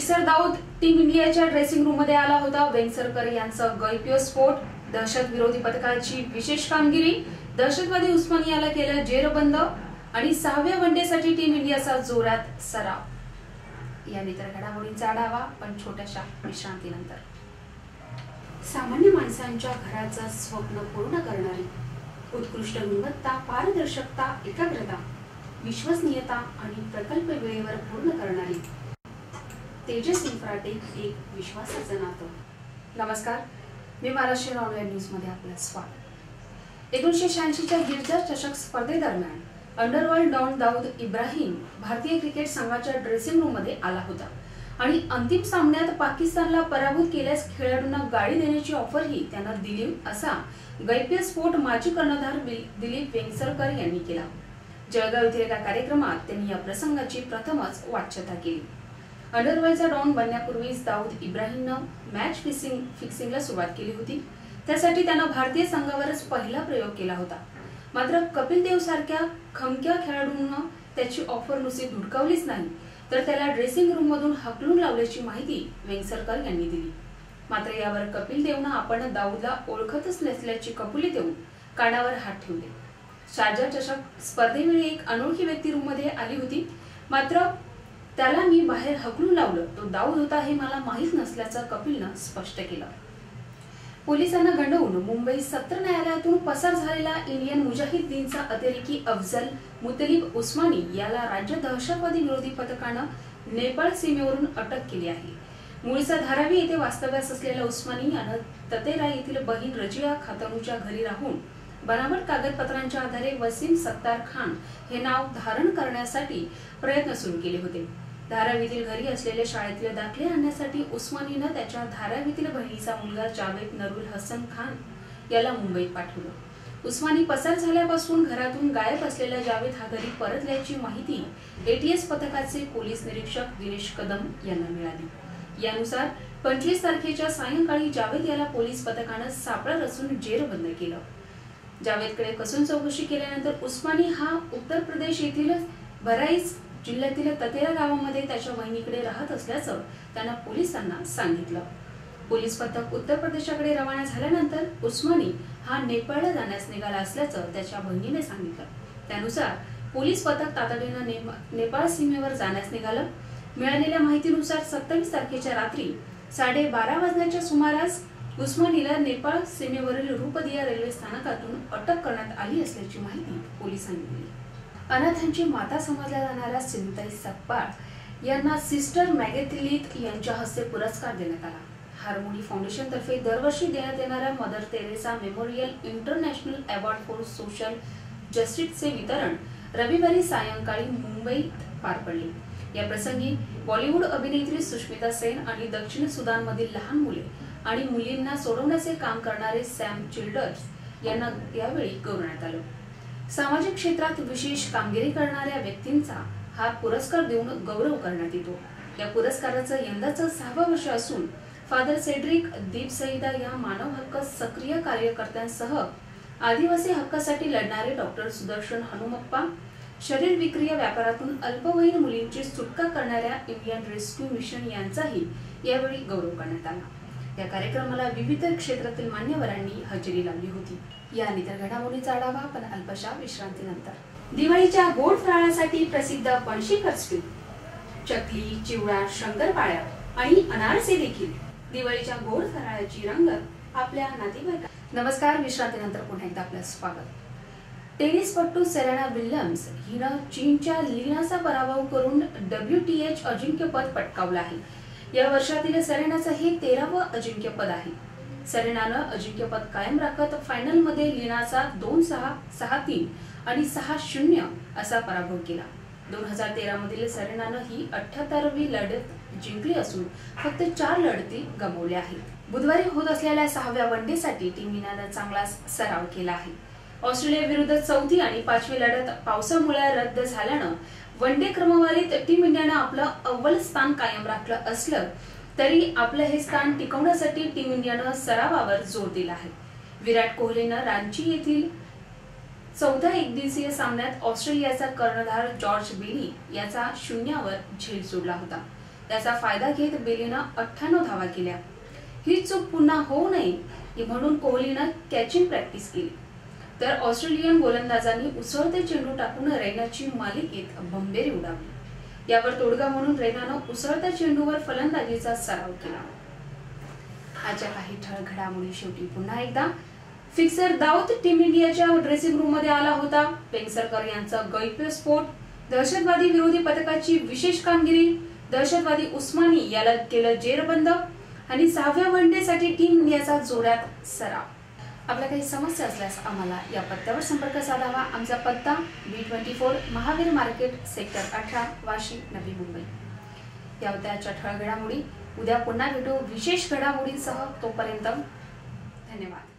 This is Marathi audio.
वेंगसर दाऊद टीम इंडियाच्या ड्रेसिंग रूम मध्ये आला होता। वेंगसरकर यांचा गैप्य स्फोट, दहशत विरोधी पथकाची विशेष कामगिरी, दहशतवादी उस्मानियाला केलं जेरबंद आणि 6व्या वनडेसाठी टीम इंडियाचा जोरात सराव। या इतर घडामोडींचा आढावा पण छोट्याशा विश्रांतीनंतर। सामान्य माणसांच्या घराचं स्वप्न पूर्ण करणारी उत्कृष्ट गुणवत्ता, पारदर्शकता, एकाग्रता, विश्वसनीयता आणि प्रकल्प वेळेवर पूर्ण करणारी तेजस इन्फ्राटेक, एक विश्वासाचं नातं। नमस्कार, मी महाराष्ट्र ऑनलाईन न्यूज मध्ये आपलं स्वागत। 1986च्या गिरजा चषक स्पर्धेदरम्यान अंडरवर्ल्ड डॉन दाऊद इब्राहिम भारतीय क्रिकेट संघाच्या ड्रेसिंग रूम मध्ये आला होता आणि अंतिम सामन्यात पाकिस्तानला पराभूत केल्यास खेळाडूंना गाडी देण्याची ऑफरही त्यानं दिली, असा गैप्य स्फोट माजी कर्णधार दिलीप वेंगसरकर यांनी केला। जळगाव येथील एका कार्यक्रमात त्यांनी या प्रसंगाची प्रथमच वाच्यता केली। अंडरवर्ल्डचा डॉन बनण्यापूर्वीच दाऊद इब्राहिमनं मॅच फिक्सिंगला सुरुवात केली होती। त्यासाठी त्यानं भारतीय संघावरच पहिला प्रयोग केला होता। मात्र कपिल देव सारख्या खमक्या खेळाडूंना त्याची ऑफर नुसती धुडकावलीच नाही, तर त्याला ड्रेसिंग रूम मधून हकलून लावल्याची माहिती वेंगसरकर यांनी दिली। मात्र यावर कपिल देवनं आपण दाऊदला ओळखतच नसल्याची कबुली देऊन कानावर हात ठेवले। शारजा चषक स्पर्धेवेळी एक अनोळखी व्यक्ती रूम मध्ये आली होती, मात्र त्याला मी बाहेर हकलून लावलं, तो दाऊद होता हे मला माहीत नसल्याचं कपिलनं स्पष्ट केलं। पोलिसांना गंडवून मुंबई सत्र न्यायालयातून पसार झालेला इंडियन मुजाहिदीनचा अतिरेकी अफजल मुतलिब उस्मानी याला राज्य दहशतवादी विरोधी पथकानं नेपाळ सीमेवरून अटक केली आहे। मूळचा धारावी येथे वास्तव्यास असलेला उस्मानी यानं ततेरा येथील बहीण रजिया खातूनच्या घरी राहून बनावट कागदपत्रांच्या आधारे वसीम सत्तार खान हे नाव धारण करण्यासाठी प्रयत्न सुरू केले होते। धारावीतील घरी असलेल्या शाळेतील दाखले आणण्यासाठी उस्मानीनं त्याच्या धारावीतील बहिणीचा मुलगा जावेद नरुल हसन खान याला मुंबईत पाठवलं। उस्मानी पसार झाल्यापासून घरातून गायब असलेला जावेद हा घरी परतल्याची माहिती एटीएस पथकाचे पोलीस निरीक्षक दिनेश कदम यांना मिळाली। यानुसार 25 तारखेच्या सायंकाळी जावेद याला पोलीस पथकानं सापळा रचून जेरबंद केलं। जावेदकडे कसून चौकशी केल्यानंतर उस्मानी हा उत्तर प्रदेश येथील बहराइच जिल्ह्यातील ततेरा गावामध्ये त्याच्या बहिणीकडे राहत असल्याचं त्यानं पोलिसांना सांगितलं। पोलीस पथक उत्तर प्रदेशाकडे रवाना झाल्यानंतर उस्मानी हा नेपाळला जाण्यास निघाला असल्याचं त्याच्या बहिणीने सांगितलं। त्यानुसार पोलीस पथक तातडीनं नेपाळ सीमेवर जाण्यास निघालं। मिळालेल्या माहितीनुसार 27 तारखेच्या रात्री 12:30 वाजण्याच्या सुमारास उस्मानीला नेपाळ सीमेवरील रूपदिया रेल्वे स्थानकातून अटक करण्यात आली असल्याची माहिती पोलिसांनी दिली। अनाथांची माता समजल्या जाणाऱ्या सिंधुताई सकपाळ यांना सिस्टर मॅगेथिलीत यांच्या हस्ते पुरस्कार देण्यात आला। हार्मोनी फाउंडेशन तर्फे दरवर्षी देण्यात येणाऱ्या Mother Teresa memorial international award for social जस्टिसचे वितरण रविवारी सायंकाळी मुंबईत पार पडले। या प्रसंगी बॉलिवूड अभिनेत्री सुष्मिता सेन आणि दक्षिण सुदानमधील लहान मुले आणि मुलींना सोडवण्याचे काम करणारे सॅम चिल्डर्स यांना यावेळी गौरवण्यात आलं। सामाजिक क्षेत्रात विशेष कामगिरी करणाऱ्या व्यक्तींचा हा पुरस्कार देऊन गौरव करण्यात येतो। या पुरस्काराचं यंदाचं 6वं वर्ष असून फादर सेड्रिक दीपसईदा या मानव हक्क सक्रिय कार्यकर्त्यांसह आदिवासी हक्कासाठी लढणारे डॉक्टर सुदर्शन हनुमप्पा, शरीर विक्रिया व्यापारातून अल्पवयीन मुलींची सुटका करणाऱ्या इंडियन रेस्क्यू मिशन यांचाही यावेळी गौरव करण्यात आला। या कार्यक्रमाला विविध क्षेत्रातील मान्यवरांनी हजेरी लावली होती। या इतर घडामोडींचा आढावा पण अल्पशा विश्रांतीनंतर। दिवाळीच्या गोड फराळासाठी प्रसिद्ध पणशीकर स्वीट, चकली, चिवडा, शंकरपाळ्या आणि अनारसे देखील दिवाळीच्या गोड फराळाची रंगत आपल्या नातेवाईकांना। नमस्कार, विश्रांतीनंतर पुन्हा एकदा आपलं स्वागत। टेनिसपटू सेरेना विल्यम्स हिनं चीनच्या लीनाचा पराभव करून WTA अजिंक्यपद पटकावलं आहे। या वर्षातील सेरेनाचं हे 13वं अजिंक्यपद आहे। सेरेनानं अजिंक्यपद कायम राखत फायनलमध्ये लीनाचा 2-6, 6-3 आणि 6-0 असा पराभव केला। 2013 मधील सेरेनानं ही 78वी लढत जिंकली असून फक्त 4 लढती गमावल्या आहेत। बुधवारी होत असलेल्या 6व्या वनडेसाठी टीम इंडियानं चांगला सराव केला आहे। ऑस्ट्रेलिया विरुद्ध 4थी आणि 5वी लढत पावसामुळे रद्द झाल्यानं वनडे क्रमवारीत टीम इंडियानं आपलं अव्वल स्थान कायम राखलं असलं तरी आपलं हे स्थान टिकवण्यासाठी टीम इंडियानं सरावावर जोर दिला आहे। विराट कोहलीनं रांची येथील 14 एकदिवसीय सामन्यात ऑस्ट्रेलियाचा कर्णधार जॉर्ज बेली याचा 0वर झेल सोडला होता। याचा फायदा घेत बेलीनं 98 धावा केल्या। ही चूक पुन्हा होऊ नये म्हणून कोहलीनं कॅचिंग प्रॅक्टिस केली, तर ऑस्ट्रेलियन गोलंदाजांनी उसळते चेंडू टाकून रैनाची मालिकेत भंबेरी उडावली। यावर तोडगा म्हणून रैनानं उसळत्या चेंडूवर फलंदाजीचा सराव केला। आजच्या काही ठळक घडामोडी शेवटी पुन्हा एकदा। फिक्सर दाऊद टीम इंडियाच्या ड्रेसिंग रूम मध्ये आला होता। वेंगसरकर यांचा गैरस्फोट, दहशतवादी विरोधी पथकाची विशेष कामगिरी, दहशतवादी उस्मानी याला केलं जेरबंद आणि 6व्या वनडेसाठी टीम इंडियाचा जोरात सराव। आपल्या काही समस्या असल्यास आम्हाला या पत्त्यावर संपर्क साधावा। आमचा पत्ता B24 Mahavir market sector 18 Vashi Navi Mumbai. या होत्या आजच्या ठळक घडामोडी। उद्या पुन्हा भेटू विशेष घडामोडींसह। तोपर्यंत धन्यवाद।